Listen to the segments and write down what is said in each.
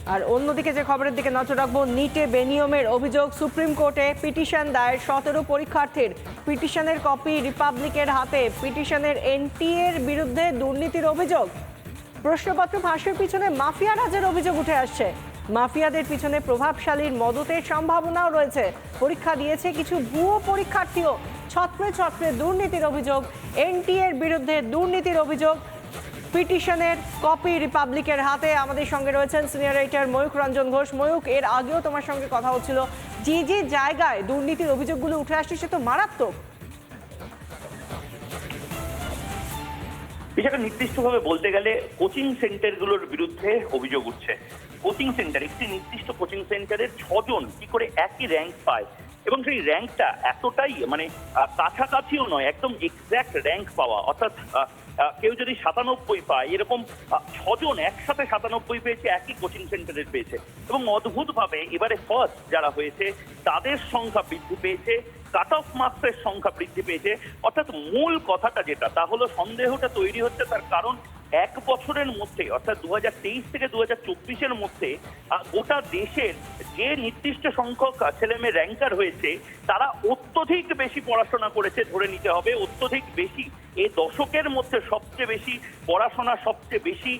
আর অন্যদিকে যে খবরের দিকে নজর রাখবো, নিটে বেনিয়মের অভিযোগ সুপ্রিম কোর্টে পিটিশন দায়ের 17 পরীক্ষার্থীর। পিটিশনের কপি রিপাবলিকের হাতে। পিটিশনের এনটিএর বিরুদ্ধে দুর্নীতির অভিযোগ। প্রশ্নপত্র ফাঁসের পিছনে মাফিয়া রাজের অভিযোগ উঠে আসছে। মাফিয়াদের পিছনে প্রভাবশালীর মদতের সম্ভাবনাও রয়েছে। পরীক্ষা দিয়েছে কিছু ভুয়ো পরীক্ষার্থীও। ছত্রে ছত্রে দুর্নীতির অভিযোগ। এনটিএর বিরুদ্ধে দুর্নীতির অভিযোগ। পিটিশনের কপি রিপাবলিকের হাতে। আমাদের সঙ্গে রয়েছেন সিনিয়র এডিটর ময়ূক রঞ্জন ঘোষ। ময়ূক, এর আগেও তোমার সঙ্গে কথা হচ্ছিল, যে যে জায়গায় দুর্নীতির অভিযোগগুলো উঠে আসছে সে তো মারাত্মক। বিষয়টা নির্দিষ্টভাবে বলতে গেলে কোচিং সেন্টারগুলোর বিরুদ্ধে অভিযোগ উঠছে। কোচিং সেন্টার, একটি নির্দিষ্ট কোচিং সেন্টারের 6 জন কি করে একই র্যাঙ্ক পায়, এবং সেই র্যাঙ্কটা এতটাই মানে কাছাকাছিও নয়, একদম এক্স্যাক্ট র্যাঙ্ক পাওয়া। অর্থাৎ কেউ যদি 97 পায়, এরকম 6 জন একসাথে 97 পেয়েছে, একই কোচিং সেন্টারের পেয়েছে। এবং অদ্ভুতভাবে এবারে ফার্স্ট যারা হয়েছে তাদের সংখ্যা বৃদ্ধি পেয়েছে, কাট অফ মার্কসের সংখ্যা বৃদ্ধি পেয়েছে। অর্থাৎ মূল কথাটা যেটা, তা হলো সন্দেহটা তৈরি হচ্ছে, তার কারণ 1 বছরের মধ্যে অর্থাৎ 2023 থেকে 2024-এর মধ্যে গোটা দেশের যে নির্দিষ্ট সংখ্যক ছেলেমেয়ে র্যাঙ্কার হয়েছে তারা অত্যধিক বেশি পড়াশোনা করেছে, ধরে নিতে হবে অত্যধিক বেশি। এই দশকের মধ্যে সবচেয়ে বেশি পড়াশোনা, সবচেয়ে বেশি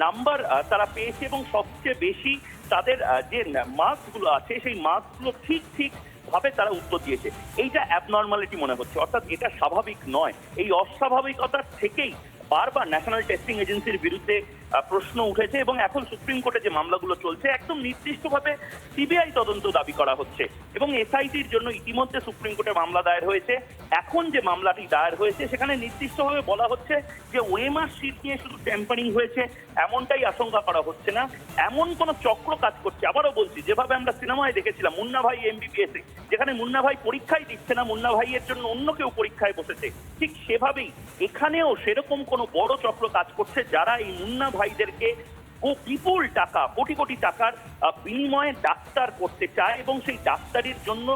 নাম্বার তারা পেয়েছে, এবং সবচেয়ে বেশি তাদের যে মার্কসগুলো আছে সেই মার্কসগুলো ঠিক ভাবে তারা উত্তর দিয়েছে। এইটা অ্যাবনর্মালিটি মনে হচ্ছে, অর্থাৎ এটা স্বাভাবিক নয়। এই অস্বাভাবিকতার থেকেই বারবার ন্যাশনাল টেস্টিং এজেন্সির বিরুদ্ধে প্রশ্ন উঠেছে, এবং এখন সুপ্রিম কোর্টে যে মামলাগুলো চলছে একদম নির্দিষ্টভাবে সিবিআই তদন্ত দাবি করা হচ্ছে, এবং এসআইটির জন্য ইতিমধ্যে সুপ্রিম কোর্টে মামলা দায়ের হয়েছে। এখন যে মামলাটি দায়ের হয়েছে সেখানে নির্দিষ্টভাবে বলা হচ্ছে যে ওএমআর শিট নিয়ে শুধু ট্যাম্পারিং হয়েছে এমনটাই আশঙ্কা করা হচ্ছে না, এমন কোন চক্র কাজ করছে। আবারও বলছি, যেভাবে আমরা সিনেমায় দেখেছিলাম মুন্না ভাই এমবিবিএস এ, যেখানে মুন্না ভাই পরীক্ষাই দিচ্ছে না, মুন্না ভাইয়ের জন্য অন্য কেউ পরীক্ষায় বসেছে, ঠিক সেভাবেই এখানেও সেরকম কোনো বড় চক্র কাজ করছে, যারা এই মুন্না ভাইদেরকে বিপুল টাকা, কোটি কোটি টাকার বিনিময়ে ডাক্তার করতে চায়, এবং সেই ডাক্তারির জন্য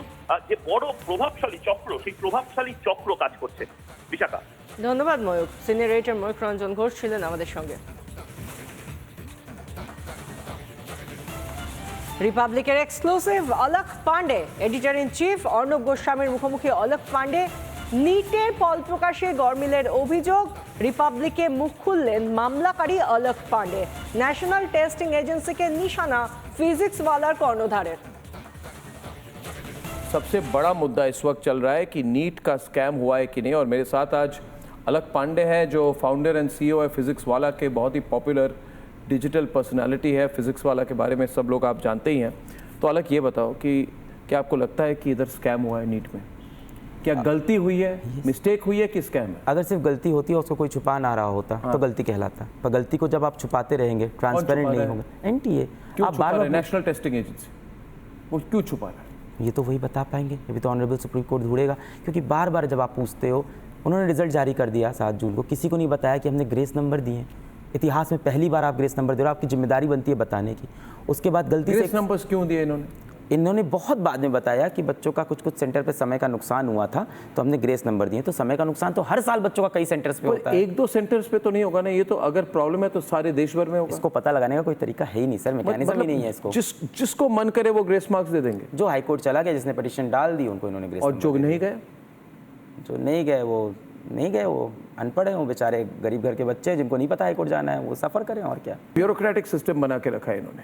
যে বড় প্রভাবশালী চক্র, সেই প্রভাবশালী চক্র কাজ করছে। বিশাখা, ধন্যবাদ ময়ূক। সিনিয়র এডিটর ময়ূক রঞ্জন ঘোষ ছিলেন আমাদের সঙ্গে। রিপাবলিকের exclusive Alok Pandey, editor in chief Arnab গোস্বামীর মুখোমুখি অলক পান্ডে। নিটের ফল প্রকাশে গরমিলের অভিযোগ, রিপাবলিকে মুখ খুললেন মামলাকারী অলক পান্ডে। ন্যাশনাল টেস্টিং এজেন্সিকে निशाना फिजिक्स वाला कर्णधारेर। सबसे बड़ा मुद्दा इस वक्त चल रहा है कि नीट का स्कैम हुआ है कि नहीं, और मेरे साथ आज अलक पांडे हैं जो फाउंडर एंड सीईओ है फिजिक्स वाला के, बहुत ही पॉपुलर डिजिटल पर्सनालिटी है। फिजिक्स वाला के बारे में सब लोग आप जानते ही हैं। तो अलक, ये बताओ कि क्या आपको लगता है कि इधर स्कैम हुआ है नीट में? क्या गलती हुई है, मिस्टेक हुई है कि स्कैम है? अगर सिर्फ गलती होती है, उसको कोई छुपा ना रहा होता तो गलती कहलाता। पर गलती को जब आप छुपाते रहेंगे, ट्रांसपेरेंट नहीं होंगे, एनटीए क्यों छुपा रहे? नेशनल टेस्टिंग एजेंसी वो क्यों छुपा रहा है? ये तो वही बता पाएंगे, अभी तो ऑनरेबल सुप्रीम कोर्ट ढूंढेगा। क्योंकि बार बार जब आप पूछते हो, उन्होंने रिजल्ट जारी कर दिया 7 जून को, किसी को नहीं बताया कि हमने ग्रेस नंबर दिए। इतिहास में पहली बार आप ग्रेस नंबर दे रहे हो, आपकी जिम्मेदारी बनती है बताने की। उसके बाद गलती से ग्रेस नंबर्स क्यों दिए इन्होंने बहुत बाद में बताया कि बच्चों का कुछ सेंटर पे समय का नुकसान हुआ था, तो हमने ग्रेस नंबर दिए। तो समय का नुकसान तो हर साल बच्चों का कई सेंटर्स पे होता है। 1-2 सेंटर्स पे तो नहीं होगा ना, ये तो अगर प्रॉब्लम है तो सारे देश भर में होगा। इसको पता लगाने का कोई तरीका है ही नहीं सर, मैकेनिज्म ही नहीं है इसको। जिसको मन करे वो ग्रेस मार्क्स दे देंगे। जो हाई कोर्ट चला गया, जिसने पिटीशन डाल दी, उनको इन्होंने ग्रेस। और जो नहीं गए वो नहीं गए, वो अनपढ़ हैं, वो बेचारे गरीब घर के बच्चे जिनको नहीं पता हाई कोर्ट जाना है, वो सफ़र करें और क्या। ब्यूरोक्रेटिक सिस्टम बना के रखा है इन्होंने।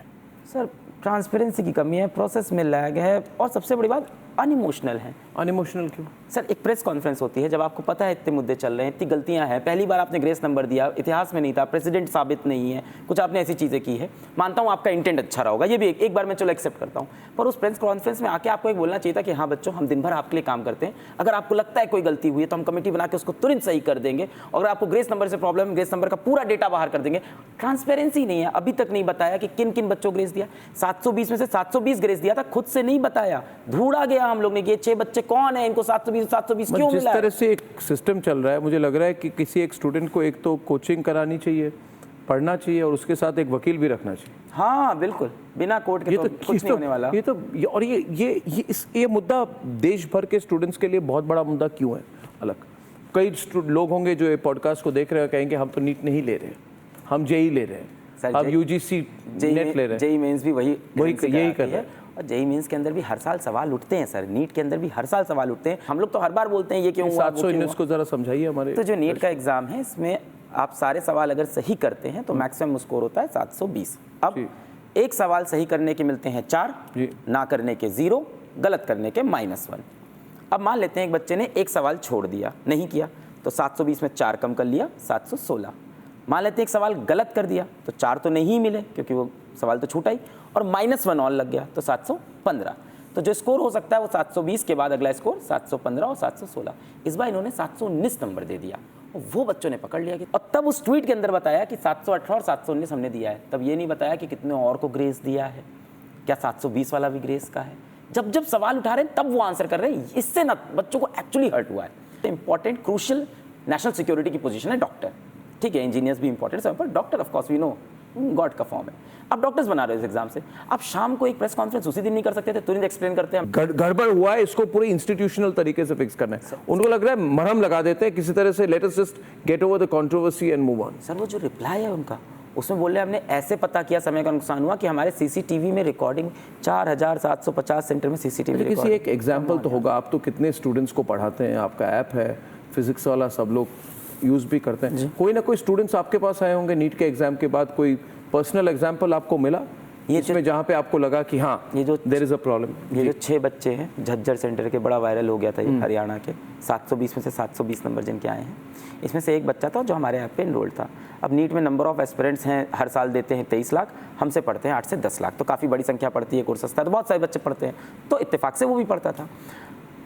सर, ट्रांसपेरेंसी की कमी है, प्रोसेस में लैग है, और सबसे बड़ी बात अनइमोशनल है। अनइमोशनल क्यों? सर, एक प्रेस कॉन्फ्रेंस होती है जब आपको पता है इतने मुद्दे चल रहे हैं, इतनी गलतियां हैं, पहली बार आपने ग्रेस नंबर दिया, इतिहास में नहीं था, प्रेसिडेंट साबित नहीं है, कुछ आपने ऐसी चीज़ें की है। मानता हूँ आपका इंटेंट अच्छा रहा होगा, ये भी एक बार मैं चलो एक्सेप्ट करता हूँ, पर उस प्रेस कॉन्फ्रेंस में आके आपको एक बोलना चाहिए था कि हाँ बच्चों, हम दिन भर आपके लिए काम करते हैं, अगर आपको लगता है कोई गलती हुई है तो हम कमेटी बना के उसको तुरंत सही कर देंगे, अगर आपको ग्रेस नंबर से प्रॉब्लम है, ग्रेस नंबर का पूरा डेटा बाहर कर देंगे। ट्रांसपेरेंसी नहीं है, अभी तक नहीं बताया कि किन किन बच्चों को ग्रेस दिया। 720 में से 720 ग्रेस दिया था, खुद से नहीं बताया, ढूंढा गया हम लोग ने कि ये 6 बच्चे कौन है, इनको 720 क्यों जिस तरह से एक सिस्टम चल रहा है, मुझे लग रहा है कि किसी एक स्टूडेंट को एक तो कोचिंग करानी चाहिए, पढ़ना चाहिए, और उसके साथ एक वकील भी रखना चाहिए। हाँ बिल्कुल, बिना कोर्ट के तो कुछ नहीं होने वाला। ये मुद्दा देश भर के स्टूडेंट्स के लिए बहुत बड़ा मुद्दा क्यों है? अलग कई लोग होंगे जो ये पॉडकास्ट को देख रहे हैं, कहेंगे हम तो नीट नहीं ले रहे, हम जेई ले रहे हैं। अब यूजीसी नेट ले रहे हैं, जेई मेंस भी वही यही कर रहा है। और जेई मेंस के अंदर भी हर साल सवाल उठते हैं सर, नीट के अंदर भी हर साल सवाल उठते हैं। हम लोग तो हर बार बोलते हैं ये क्यों हुआ, वो क्यों 719 हुआ। को जरा समझाइए हमारे। तो जो नीट का एग्जाम है इसमें आप सारे सवाल अगर सही करते हैं तो मैक्सिमम स्कोर होता है 720। अब जी। एक सवाल सही करने के मिलते हैं 4, जी। ना करने के 0, गलत करने के -1। अब मान लेते हैं एक बच्चे ने एक सवाल छोड़ दिया, नहीं किया, तो 720 में 4 कम कर लिया, 716। मान लेते हैं एक सवाल गलत कर दिया तो 4 तो नहीं मिले क्योंकि वो सवाल तो छूटा ही, और -1 और लग गया तो 715। तो जो स्कोर हो सकता है वो 720 के बाद अगला स्कोर 715 और 716। इस बार इन्होंने 719 नंबर दे दिया और वो बच्चों ने पकड़ लिया कि, और तब उस ट्वीट के अंदर बताया कि 718 और 719 हमने दिया है। तब ये नहीं बताया कि कितने और को ग्रेस दिया है, क्या 720 वाला भी ग्रेस का है। जब जब सवाल उठा रहे हैं तब वो आंसर कर रहे हैं, इससे ना बच्चों को एक्चुअली हर्ट हुआ है। इंपॉर्टेंट क्रूशियल नेशनल सिक्योरिटी की पोजीशन है डॉक्टर, ठीक है, इंजीनियर्स भी इंपॉर्टेंट है, पर doctor of course we know God का फॉर्म है। अब डॉक्टर्स बना रहे हो इस एग्जाम से, आप शाम को एक प्रेस कॉन्फ्रेंस उसी दिन नहीं कर सकते थे, तुरंत एक्सप्लेन करते हैं। गड़बड़ हुआ है, इसको पूरे इंस्टीट्यूशनल तरीके से फिक्स करना है। उनको लग रहा है मरहम लगा देते हैं किसी तरह से, let us just get over the controversy and move on. Sir वो जो रिप्लाई है उनका, उसमें बोल रहे हैं हमने ऐसे पता किया समय का नुकसान हुआ कि हमारे सीसीटीवी में रिकॉर्डिंग 4750 सेंटर में सीसीटीवी किसी एक एग्जाम्पल तो होगा। आप तो कितने स्टूडेंट्स को पढ़ाते हैं, आपका ऐप है फिजिक्स वाला, सब लोग यूज भी करते हैं। कोई ना कोई स्टूडेंट्स आपके पास आए होंगे नीट के एग्जाम के बाद, कोई पर्सनल एग्जाम्पल आपको मिला ये इसमें जहाँ पे आपको लगा कि हाँ ये जो देयर इज अ प्रॉब्लम। ये जो 6 बच्चे हैं झज्जर सेंटर के, बड़ा वायरल हो गया था ये हरियाणा के, 720 में से 720 नंबर जिनके आए हैं, इसमें से एक बच्चा था जो हमारे ऐप पे इनरोल्ड था। अब नीट में नंबर ऑफ एस्पिरेंट्स हैं, हर साल देते हैं 23 लाख, हमसे पढ़ते हैं 8 से 10 लाख, तो काफ़ी बड़ी संख्या पढ़ती है, कोर्स सस्ता है तो बहुत सारे बच्चे पढ़ते हैं, तो इत्तेफाक से वो भी पढ़ता था।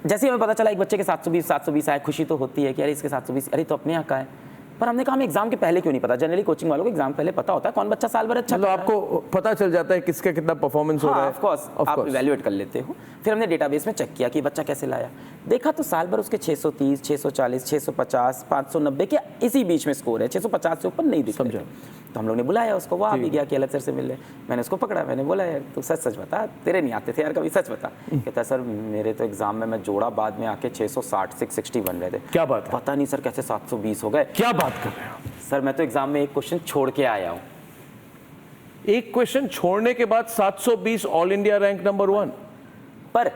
जैसे ही हमें पता चला एक बच्चे के 720 आए, खुशी तो होती है कि अरे इसके 720, अरे तो अपने यहाँ का है। पर हमने कहा हमें एग्जाम के पहले क्यों नहीं पता। जनरली कोचिंग वालों को एग्जाम पहले पता होता है कौन बच्चा साल भर अच्छा, मतलब आपको पता चल जाता है किसका कितना परफॉर्मेंस हो रहा है। ऑफ कोर्स आप इवैल्यूएट कर लेते हो। फिर हमने डेटाबेस में चेक किया कि बच्चा कैसे लाया, देखा तो साल भर उसके 630, 640, 650, 590 के इसी बीच में स्कोर है, 650 से ऊपर नहीं दिख रहे। तो हम लोग ने बुलाया उसको, वो आ भी गया कि अलग सर से मिल ले। मैंने उसको पकड़ा, मैंने बोला यार तू सच सच बता, तेरे नहीं आते थे यार कभी, सच बता। कहता सर मेरे तो एग्जाम में मैं जोड़ा, बाद में आके 660 660 बन रहे थे। क्या बात है? पता नहीं सर कैसे 720 हो गए। क्या बात कर रहे हो सर मैं तो एग्जाम में एक क्वेश्चन छोड़ के आया हूँ। एक क्वेश्चन छोड़ने के बाद 720 ऑल इंडिया रैंक नंबर 1। पर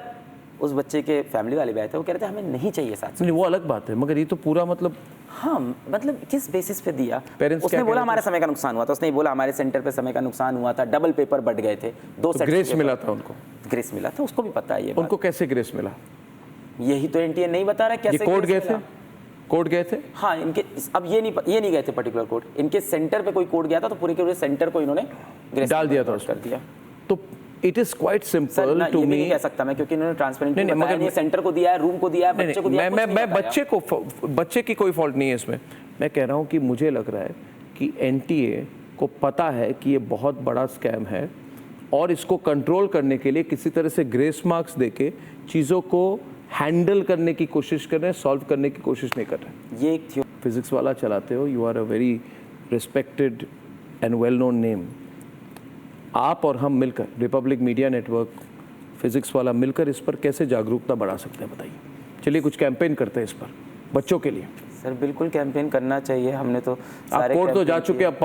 उस बच्चे के फैमिली वाले भी आए थे, वो कह रहे थे हमें नहीं चाहिए 700। नहीं वो अलग बात है, मगर ये तो पूरा मतलब हाँ मतलब किस बेसिस पे दिया। Parents उसने क्या बोला कह रहे हमारे समय का नुकसान हुआ था, उसने बोला हमारे सेंटर पे समय का नुकसान हुआ था, डबल पेपर बढ़ गए थे, 2 सेट ग्रेस मिला था उनको। ग्रेस मिला था, उसको भी पता है ये उनको कैसे ग्रेस मिला? बात। यही तो एनटीए नहीं बता रहा ये कैसे कोर्ट गए ग्रेस थे, मिला। कोर्ट गए थे। हाँ इनके अब ये नहीं गए थे पर्टिकुलर कोर्ट, इनके सेंटर पे कोई कोर्ट गया था तो पूरे के पूरे सेंटर को इन्होंने ग्रेस डाल दिया था कर दिया। तो it is quite sir simple ना, टू ये भी मी। नहीं कह सकता मैं, क्योंकि इन्होंने ट्रांसपेरेंटली नहीं, बताया मगर नहीं, सेंटर को दिया है, रूम को दिया है, बच्चे को दिया है, कुछ नहीं मैं बताया। बच्चे की कोई फॉल्ट नहीं है इसमें। मैं कह रहा हूँ कि मुझे लग रहा है कि एनटीए को पता है कि ये बहुत बड़ा स्कैम है और इसको कंट्रोल करने के लिए किसी तरह से ग्रेस मार्क्स देके चीज़ों को हैंडल करने की कोशिश कर रहे हैं, सॉल्व करने की कोशिश नहीं कर रहे। ये एक थी फिजिक्स वाला चलाते हो, you are a very respected and well known name. आप और हम मिलकर, रिपब्लिक मीडिया नेटवर्क, फिजिक्स वाला मिलकर इस पर कैसे जागरूकता बढ़ा सकते हैं बताइए। चलिए कुछ कैंपेन करते हैं इस पर बच्चों के लिए। सर बिल्कुल कैंपेन करना चाहिए, हमने तो आप सारे कोर्ट तो जा कैंपेन चुके हैं,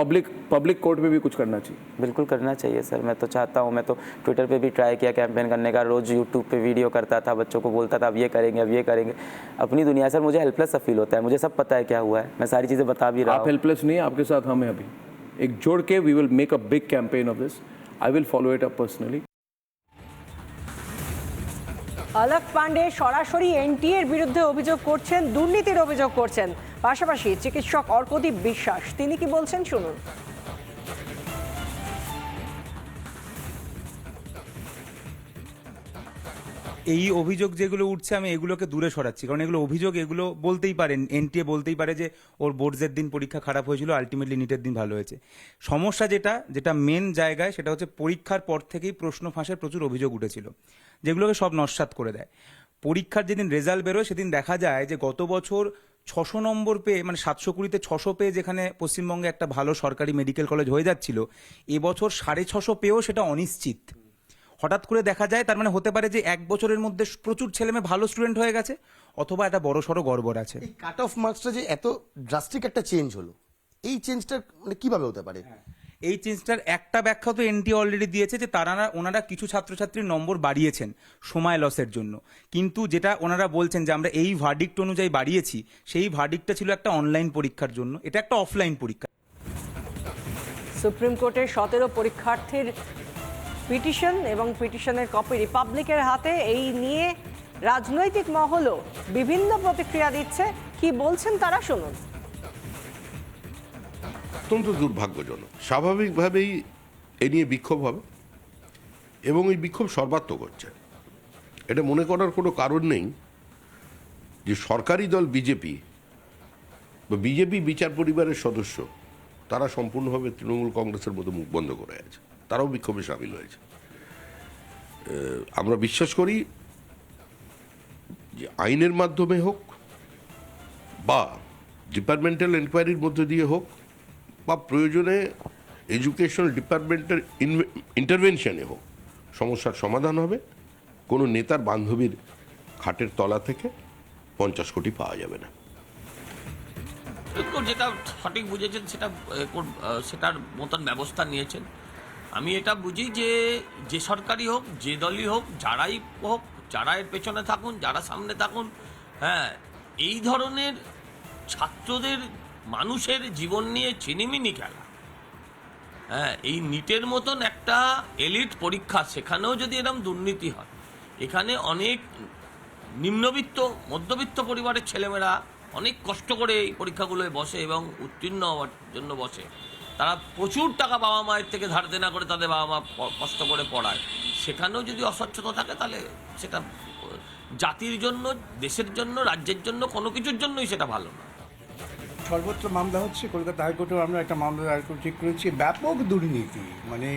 पब्लिक कोर्ट में भी कुछ करना चाहिए। बिल्कुल करना चाहिए सर, मैं तो चाहता हूँ। मैं तो ट्विटर पे भी ट्राई किया कैंपेन करने का, रोज़ यूट्यूब पे वीडियो करता था, बच्चों को बोलता था अब ये करेंगे अब ये करेंगे। अपनी दुनिया सर मुझे हेल्पलेस सा फील होता है, मुझे सब पता है क्या हुआ है, मैं सारी चीज़ें बता भी रहा आप हूँ। हेल्पलेस नहीं है, आपके साथ हम हैं अभी। एक जोड़ के we will make a big campaign of this. I will follow it up personally. Alok Pandey সরাসরি এনটিএর বিরুদ্ধে অভিযোগ করছেন, দুর্নীতির অভিযোগ করছেন। পাশাপাশি চিকিৎসক অর্কদীপ বিশ্বাস তিনি কি বলছেন শুনুন। এই অভিযোগ যেগুলো উঠছে আমি এগুলোকে দূরে সরাচ্ছি, কারণ এগুলো অভিযোগ, এগুলো বলতেই পারেন, এনটিএ বলতেই পারে যে ওর বোর্ডসের দিন পরীক্ষা খারাপ হয়েছিল, আলটিমেটলি নিটের দিন ভালো হয়েছে। সমস্যা যেটা মেন জায়গায় সেটা হচ্ছে পরীক্ষার পর থেকেই প্রশ্ন ফাঁসের প্রচুর অভিযোগ উঠেছিল, যেগুলোকে সব নস্যাৎ করে দেয়। পরীক্ষার যেদিন রেজাল্ট বেরোয় সেদিন দেখা যায় যে গত বছর 600 নম্বর পেয়ে, মানে 720-তে 600 পেয়ে যেখানে পশ্চিমবঙ্গে একটা ভালো সরকারি মেডিকেল কলেজ হয়ে যাচ্ছিল, এবছর 650 পেয়েও সেটা অনিশ্চিত। হঠাৎ করে দেখা যায়, তার মানে হতে পারে যে এক বছরের মধ্যে প্রচুর ছেলেমেয়ে ভালো স্টুডেন্ট হয়ে গেছে, অথবা একটা বড়সড় গড়বড় আছে। কাট অফ মার্কসটা যে এত ড্রাস্টিক একটা চেঞ্জ হলো, এই চেঞ্জটা মানে কিভাবে হতে পারে? এই চেঞ্জটার একটা ব্যাখ্যা তো এনটিএ অলরেডি দিয়েছে যে ওনারা কিছু ছাত্রছাত্রীর নম্বর বাড়িয়েছেন সময় লসের জন্য, কিন্তু যেটা ওনারা বলছেন যে আমরা এই ভার্ডিক্ট অনুযায়ী বাড়িয়েছি, সেই ভার্ডিক্টটা ছিল একটা অনলাইন পরীক্ষার জন্য, এটা একটা অফলাইন পরীক্ষা। সুপ্রিম কোর্টের 17 পরীক্ষার্থীর পিটিশন এবং পিটিশনের কপি রিপাবলিকের হাতে, এই নিয়ে রাজনৈতিক মহলও বিভিন্ন প্রতিক্রিয়া দিচ্ছে। কি বলছেন তারা, শুনুন। অত্যন্ত দুর্ভাগ্যজনক। স্বাভাবিকভাবেই এ নিয়ে বিক্ষোভ হবে এবং এই বিক্ষোভ সর্বাত্মক হচ্ছে। এটা মনে করার কোনো কারণ নেই যে সরকারি দল বিজেপি বা বিজেপি বিচার পরিবারের সদস্য তারা সম্পূর্ণভাবে তৃণমূল কংগ্রেসের মতো মুখ বন্ধ করে আছে, তারাও বিক্ষোভে সামিল হয়েছে। আমরা বিশ্বাস করি যে আইনের মাধ্যমে হোক বা ডিপার্টমেন্টাল এনকোয়ারির মধ্য দিয়ে হোক বা প্রয়োজনে এডুকেশনাল ডিপার্টমেন্টের ইন্টারভেনশনে হোক, সমস্যার সমাধান হবে। কোনো নেতার বান্ধবীর খাটের তলা থেকে 50 কোটি পাওয়া যাবে না। যেটা সঠিক বুঝেছেন সেটার মতন ব্যবস্থা নিয়েছেন। আমি এটা বুঝি যে সরকারই হোক, যে দলই হোক, যারাই হোক, যারা এর পেছনে থাকুন, যারা সামনে থাকুন, হ্যাঁ, এই ধরনের ছাত্রদের, মানুষের জীবন নিয়ে চিনিমিনি খেলা, হ্যাঁ, এই নিটের মতন একটা এলিট পরীক্ষা, সেখানেও যদি এরকম দুর্নীতি হয়, এখানে অনেক নিম্নবিত্ত, মধ্যবিত্ত পরিবারের ছেলেমেয়েরা অনেক কষ্ট করে এই পরীক্ষাগুলোয় বসে এবং উত্তীর্ণ হওয়ার জন্য বসে। তারা প্রচুর টাকা বাবা মায়ের থেকে ধার দেনা করে তাদের বাবা মা কষ্ট করে পড়ায়। সেখানেও যদি অস্বচ্ছতা থাকে তাহলে সেটা জাতির জন্য, দেশের জন্য, রাজ্যের জন্য, কোনো কিছুর জন্যই সেটা ভালো না। সর্বত্র মামলা হচ্ছে, কলকাতা হাইকোর্টেও আমরা একটা মামলা দায়ের ঠিক করেছি। ব্যাপক দুর্নীতি, মানে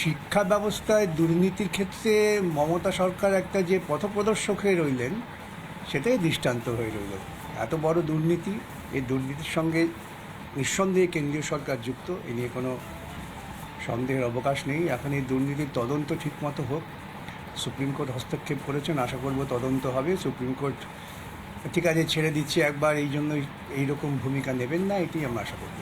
শিক্ষা ব্যবস্থায় দুর্নীতির ক্ষেত্রে মমতা সরকার একটা যে পথপ্রদর্শক হয়ে রইলেন, সেটাই দৃষ্টান্ত হয়ে রইল। এত বড় দুর্নীতি, এই দুর্নীতির সঙ্গে নিঃসন্দেহে কেন্দ্রীয় সরকার যুক্ত, এ নিয়ে কোনো সন্দেহের অবকাশ নেই। এখন এই দুর্নীতির তদন্ত ঠিকমতো হোক। সুপ্রিম কোর্ট হস্তক্ষেপ করেছেন, আশা করব তদন্ত হবে। সুপ্রিম কোর্ট ঠিক আছে ছেড়ে দিচ্ছে একবার, এই জন্য এইরকম ভূমিকা নেবেন না, এটাই আমরা আশা করব।